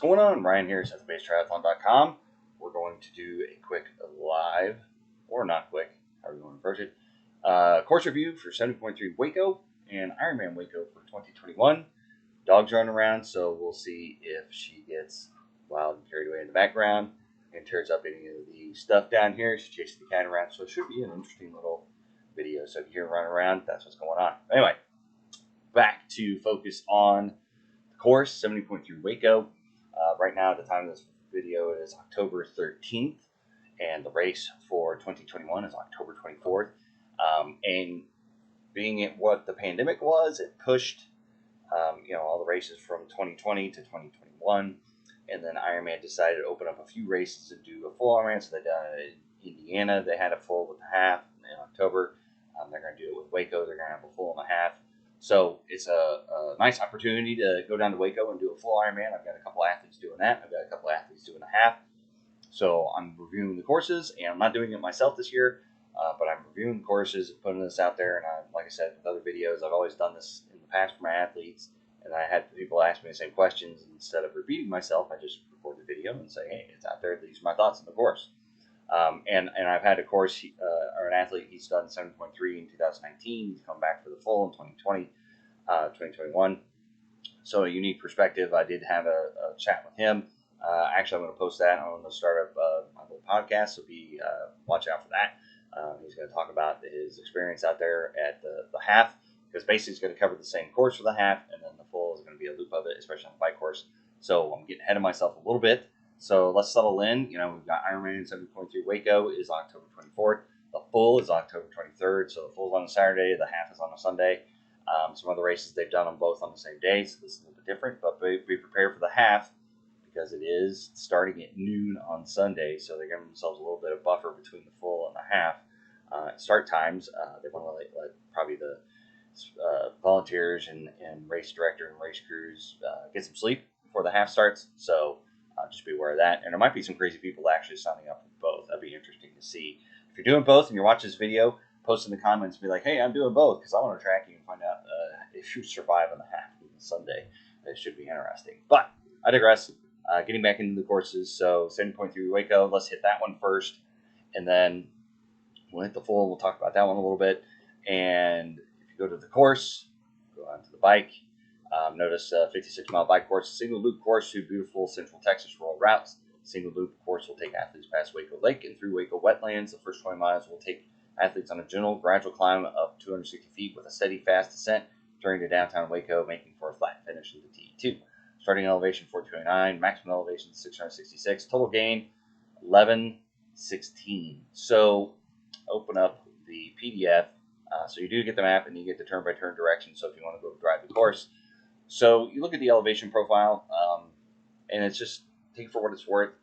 What's going on? Ryan here, SouthBaseTriathlon.com. We're going to do a quick live, or not quick, however you want to approach it, course review for 70.3 Waco and Ironman Waco for 2021. Dog's running around, so we'll see if she gets wild and carried away in the background and tears up any of the stuff down here. She's chasing the cat around, so it should be an interesting little video. So if you hear her running around, that's what's going on. Anyway, back to focus on the course, 70.3 Waco. Right now, at the time of this video, it is October 13th, and the race for 2021 is October 24th. And being it what the pandemic was, it pushed all the races from 2020 to 2021. And then Ironman decided to open up a few races and do a full Ironman. So they done it in Indiana. They had a full with a half in October. They're going to do it with Waco. They're going to have a full and a half. So it's a nice opportunity to go down to Waco and do a full Ironman. I've got a couple athletes doing that. I've got a couple athletes doing a half. So I'm reviewing the courses, and I'm not doing it myself this year, but I'm reviewing the courses, putting this out there. And like I said, with other videos, I've always done this in the past for my athletes, and I had people ask me the same questions. And instead of repeating myself, I just record the video and say, hey, it's out there. These are my thoughts on the course. And I've had a course, or an athlete, he's done 7.3 in 2019. He's come back for the full in 2020, 2021. So a unique perspective. I did have a chat with him. Actually, I'm going to post that. I'm going to start up my little podcast, so watch out for that. He's going to talk about his experience out there at the half, because basically he's going to cover the same course for the half, and then the full is going to be a loop of it, especially on the bike course. So I'm getting ahead of myself a little bit. So let's settle in. We've got Ironman 70.3 Waco is October 24th. The full is October 23rd. So the full is on a Saturday. The half is on a Sunday. Some other races, they've done them both on the same day, so this is a little bit different. But be prepared for the half, because it is starting at noon on Sunday. So they're giving themselves a little bit of buffer between the full and the half. Start times, they want to let probably the volunteers and race director and race crews get some sleep before the half starts. So just be aware of that. And there might be some crazy people actually signing up for both. That'd be interesting to see. If you're doing both and you're watching this video, post in the comments and be like, hey, I'm doing both, because I want to track you and find out if you survive on the half on Sunday. It should be interesting. But I digress. Getting back into the courses. So 70.3 Waco, let's hit that one first. And then we'll hit the full. We'll talk about that one a little bit. And if you go to the course, go onto the bike. Notice 56-mile bike course, single loop course through beautiful Central Texas rural routes. Single loop course will take athletes past Waco Lake and through Waco wetlands. The first 20 miles will take athletes on a gentle, gradual climb of 260 feet with a steady, fast descent, turning to downtown Waco, making for a flat finish into T2. Starting elevation 429, maximum elevation 666, total gain 1116. So open up the PDF. So you do get the map and you get the turn-by-turn direction. So if you want to go drive the course. So you look at the elevation profile, and it's just, take it for what it's worth.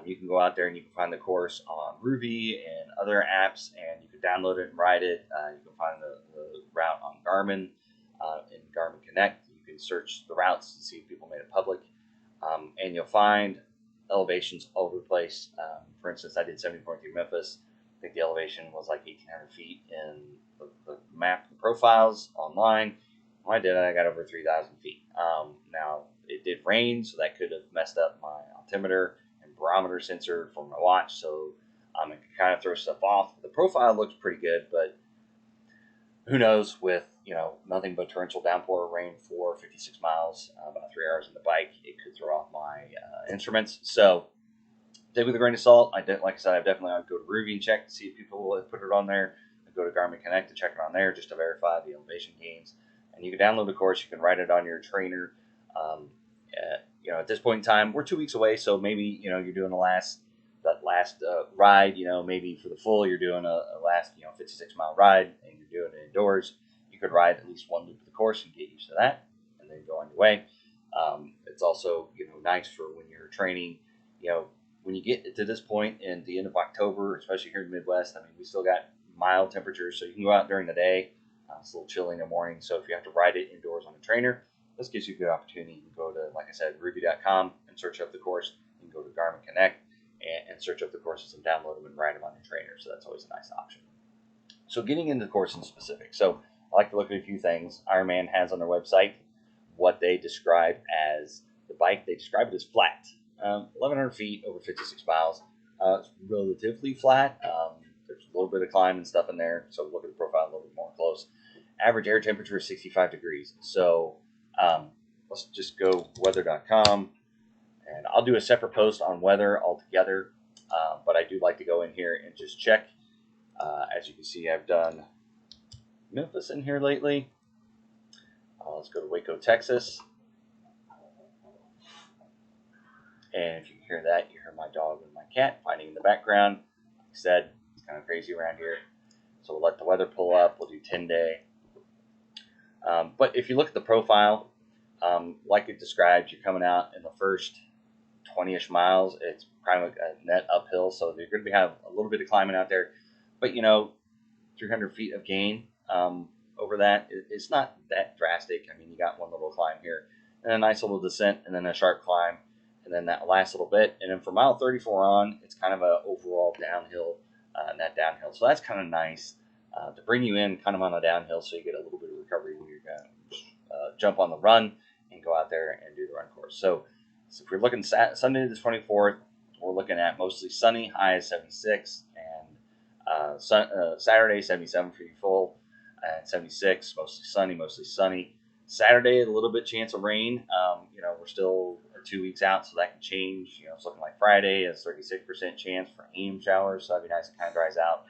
You can go out there and you can find the course on Ruby and other apps, and you can download it and ride it. You can find the route on Garmin and Garmin Connect. You can search the routes to see if people made it public, and you'll find elevations all over the place. For instance, I did 70.3 Memphis. I think the elevation was like 1,800 feet in the map profiles online. When I did it, I got over 3,000 feet. Now, it did rain, so that could have messed up my altimeter and barometer sensor for my watch, so it can kind of throw stuff off. The profile looks pretty good, but who knows, with nothing but torrential downpour rain for 56 miles, about 3 hours on the bike, it could throw off my instruments. So take it with a grain of salt. Like I said, I definitely would go to Ruby and check to see if people have put it on there. I'd go to Garmin Connect to check it on there just to verify the elevation gains. And you can download the course. You can write it on your trainer. At this point in time, we're 2 weeks away, so maybe you're doing that last ride. Maybe for the full, you're doing a last 56-mile ride, and you're doing it indoors. You could ride at least one loop of the course and get used to that, and then go on your way. It's also nice for when you're training. When you get to this point in the end of October, especially here in the Midwest, we still got mild temperatures, so you can go out during the day. It's a little chilly in the morning, so if you have to ride it indoors on a trainer, this gives you a good opportunity. You can go to, like I said, ruby.com and search up the course. You can go to Garmin Connect and search up the courses and download them and ride them on your trainer, so that's always a nice option. So getting into the course in specific. So I like to look at a few things. Ironman has on their website what they describe as the the bike, they describe it as flat. 1,100 feet over 56 miles. It's relatively flat. There's a little bit of climb and stuff in there, so look at the profile a little bit more close. Average air temperature is 65 degrees. So let's just go weather.com, and I'll do a separate post on weather altogether. But I do like to go in here and just check. As you can see, I've done Memphis in here lately. Let's go to Waco, Texas. And if you can hear that, you hear my dog and my cat fighting in the background. Like I said, it's kind of crazy around here. So we'll let the weather pull up. We'll do 10-day. But if you look at the profile, like it described, you're coming out in the first 20-ish miles. It's probably a net uphill, so you're going to have a little bit of climbing out there. But, 300 feet of gain over that, it's not that drastic. I mean, you got one little climb here, and a nice little descent, and then a sharp climb, and then that last little bit. And then from mile 34 on, it's kind of a overall downhill, net downhill. So that's kind of nice to bring you in kind of on a downhill, so you get a little bit of recovery when you're going to jump on the run and go out there and do the run course. So if we're looking Sunday the 24th, we're looking at mostly sunny, high is 76, and Saturday 77 for you full, and 76, mostly sunny. Saturday, a little bit chance of rain. We're still 2 weeks out, so that can change. It's looking like Friday is 36% chance for AM showers, so that'd be nice. It kind of dries out.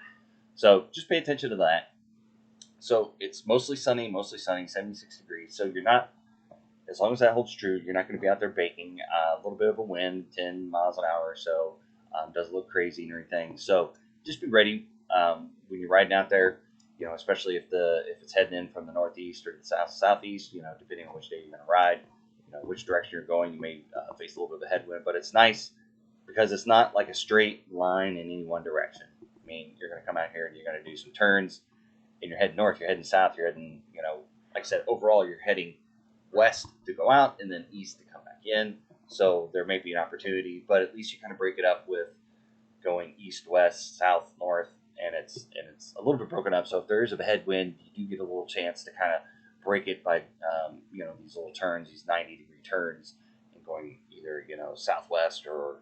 So just pay attention to that. So it's mostly sunny, 76 degrees. So you're not, as long as that holds true, you're not going to be out there baking. A little bit of a wind, 10 miles an hour or so. Doesn't look crazy or anything. So just be ready when you're riding out there. Especially if it's heading in from the northeast or the southeast. Depending on which day you're going to ride, which direction you're going, you may face a little bit of a headwind. But it's nice because it's not like a straight line in any one direction. I mean, you're going to come out here and you're going to do some turns, and you're heading north, you're heading south, you're heading, like I said, overall you're heading west to go out and then east to come back in. So there may be an opportunity, but at least you kind of break it up with going east, west, south, north, and it's a little bit broken up. So if there is a headwind, you do get a little chance to kind of break it by these little turns, these 90-degree turns, and going either southwest or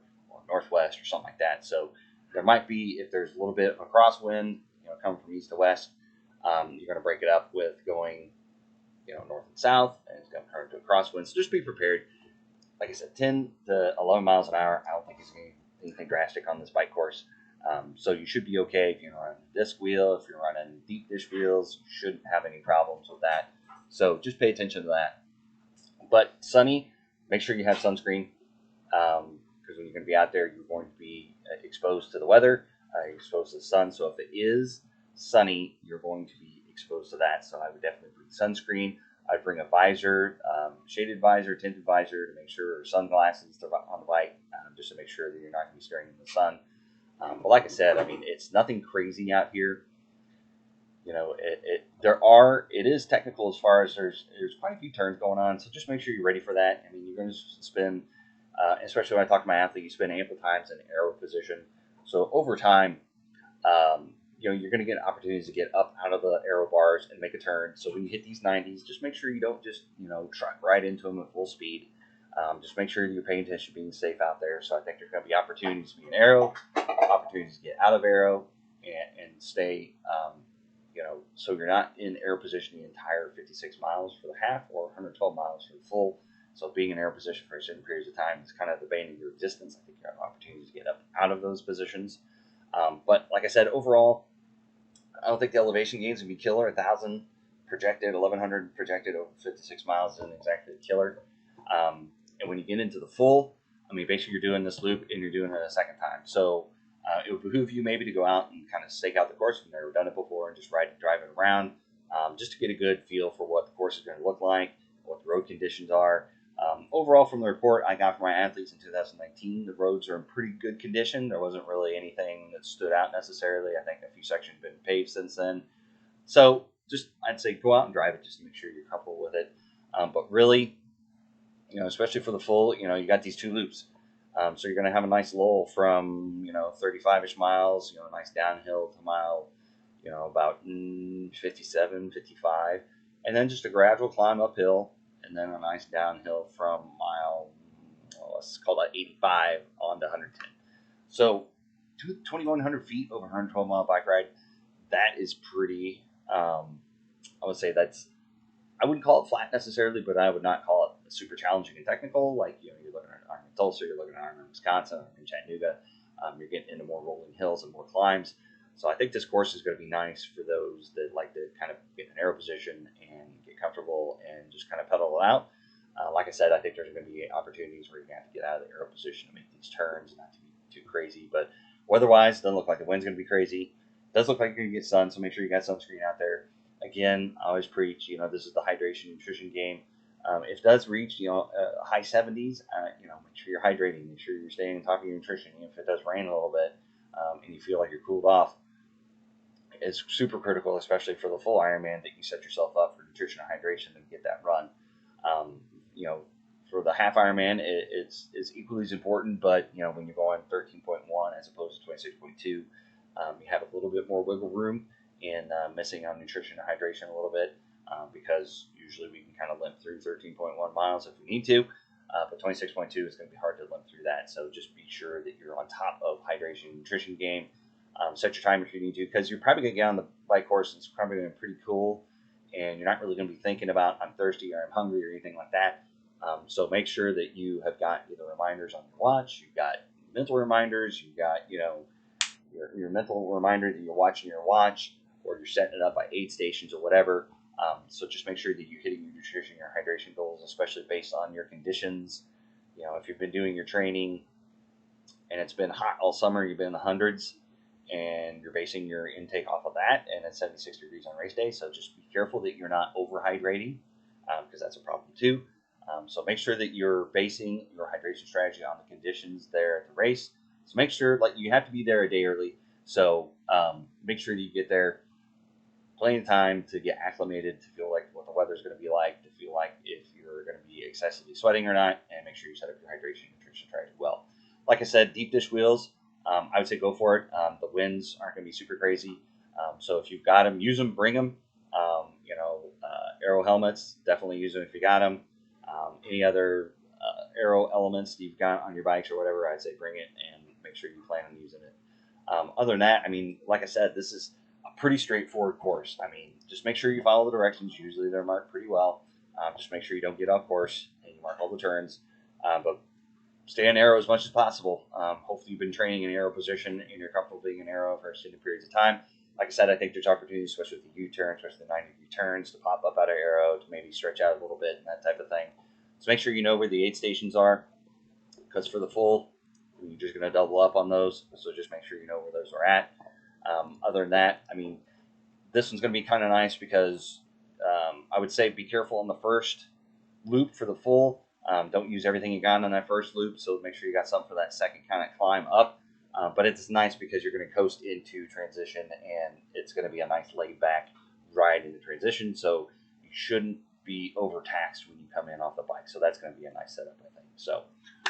northwest or something like that. So there might be, if there's a little bit of a crosswind, coming from east to west, you're going to break it up with going north and south, and it's going to turn into a crosswind. So just be prepared. Like I said, 10 to 11 miles an hour. I don't think it's anything drastic on this bike course. So you should be okay if you're running a disc wheel. If you're running deep dish wheels, you shouldn't have any problems with that. So just pay attention to that. But sunny, make sure you have sunscreen, because when you're going to be out there, you're going to be exposed to the weather, you're exposed to the sun. So if it is sunny, you're going to be exposed to that. So I would definitely bring sunscreen. I'd bring a visor, shaded visor, tinted visor, to make sure, or sunglasses on the bike, just to make sure that you're not going to be staring in the sun. But like I said, I mean, it's nothing crazy out here. It is technical as far as there's quite a few turns going on. So just make sure you're ready for that. I mean, you're going to spend, especially when I talk to my athlete, you spend ample times in aero position. So over time, you're going to get opportunities to get up out of the aero bars and make a turn. So when you hit these 90s, just make sure you don't just, truck right into them at full speed. Just make sure you're paying attention, being safe out there. So I think there's going to be opportunities to be in aero, opportunities to get out of aero, and stay, so you're not in aero position the entire 56 miles for the half or 112 miles for the full. So being in aero position for certain periods of time is kind of the bane of your existence. I think you have opportunities to get up out of those positions. But like I said, overall, I don't think the elevation gains would be killer. 1,000 projected, 1,100 projected over 56 miles isn't exactly a killer. And when you get into the full, I mean, basically you're doing this loop and you're doing it a second time. So it would behoove you maybe to go out and kind of stake out the course if you've never done it before, and just drive it around, just to get a good feel for what the course is going to look like, what the road conditions are. Overall, from the report I got from my athletes in 2019, the roads are in pretty good condition. There wasn't really anything that stood out necessarily. I think a few sections have been paved since then. So just, I'd say go out and drive it just to make sure you're comfortable with it. But really, especially for the full, you got these two loops. So you're going to have a nice lull from, 35-ish miles, a nice downhill to mile, about 57, 55. And then just a gradual climb uphill, and then a nice downhill from mile it's called an 85 on the 110. So 2,100 feet over 112 mile bike ride, that is pretty, I would say I wouldn't call it flat necessarily, but I would not call it super challenging and technical. Like, you're looking at Ironman Tulsa, you're looking at Ironman Wisconsin, in Chattanooga. You're getting into more rolling hills and more climbs. So I think this course is going to be nice for those that like to kind of get in an aero position and get comfortable and just kind of pedal it out. Like I said, I think there's going to be opportunities where you're going to have to get out of the aero position to make these turns, not to be too crazy. But weather-wise, doesn't look like the wind's going to be crazy. It does look like you're going to get sun, so make sure you got sunscreen out there. Again, I always preach, this is the hydration nutrition game. If it does reach, high 70s, make sure you're hydrating. Make sure you're staying on top of your nutrition. If it does rain a little bit and you feel like you're cooled off, it's super critical, especially for the full Ironman, that you set yourself up for nutrition and hydration and get that run. For the half Ironman, it's equally as important, but when you're going 13.1 as opposed to 26.2, you have a little bit more wiggle room in missing on nutrition and hydration a little bit, because usually we can kind of limp through 13.1 miles if we need to, but 26.2 is going to be hard to limp through that. So just be sure that you're on top of hydration and nutrition game. Set your time if you need to, because you're probably going to get on the bike course and it's probably going to be pretty cool, and you're not really going to be thinking about I'm thirsty or I'm hungry or anything like that. So make sure that you have got either reminders on your watch, you've got mental reminders, you've got your mental reminder that you're watching your watch, or you're setting it up by aid stations or whatever. So just make sure that you're hitting your nutrition, your hydration goals, especially based on your conditions. If you've been doing your training and it's been hot all summer, you've been in the hundreds, and you're basing your intake off of that, and it's 76 degrees on race day. So just be careful that you're not overhydrating, because that's a problem too. So make sure that you're basing your hydration strategy on the conditions there at the race. So make sure, you have to be there a day early. So make sure that you get there plenty of time to get acclimated, to feel like what the weather's going to be like, to feel like if you're going to be excessively sweating or not, and make sure you set up your hydration and nutrition strategy well. Like I said, deep dish wheels, I would say go for it. The winds aren't going to be super crazy. So if you've got them, use them, bring them. Aero helmets, definitely use them if you got them. Any other aero elements that you've got on your bikes or whatever, I'd say bring it and make sure you plan on using it. Other than that, like I said, this is a pretty straightforward course. Just make sure you follow the directions. Usually they're marked pretty well. Just make sure you don't get off course and you mark all the turns. But stay in aero as much as possible. Hopefully you've been training in aero position and you're comfortable being in aero for extended periods of time. Like I said, I think there's opportunities, especially with the U-turn, especially the 90-degree turns, to pop up out of aero, to maybe stretch out a little bit and that type of thing. So make sure you know where the aid stations are, because for the full, you're just going to double up on those. So just make sure you know where those are at. Other than that, this one's going to be kind of nice because I would say be careful on the first loop for the full. Don't use everything you got on that first loop, so make sure you got something for that second kind of climb up. But it's nice because you're going to coast into transition, and it's going to be a nice laid-back ride into transition, so you shouldn't be overtaxed when you come in off the bike. So that's going to be a nice setup, I think. So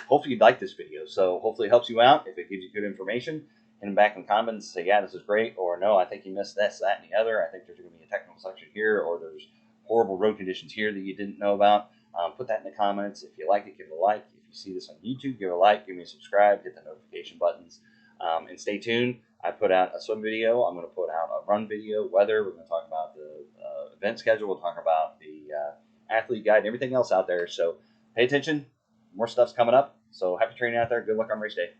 hopefully you like this video. So hopefully it helps you out. If it gives you good information, hit them back in the comments and say, yeah, this is great, or no, I think you missed this, that, and the other. I think there's going to be a technical section here, or there's horrible road conditions here that you didn't know about. Put that in the comments. If you like it, give it a like. If you see this on YouTube, give it a like, give me a subscribe, hit the notification buttons, and stay tuned. I put out a swim video. I'm going to put out a run video, weather. We're going to talk about the event schedule. We'll talk about the athlete guide and everything else out there. So pay attention. More stuff's coming up. So happy training out there. Good luck on race day.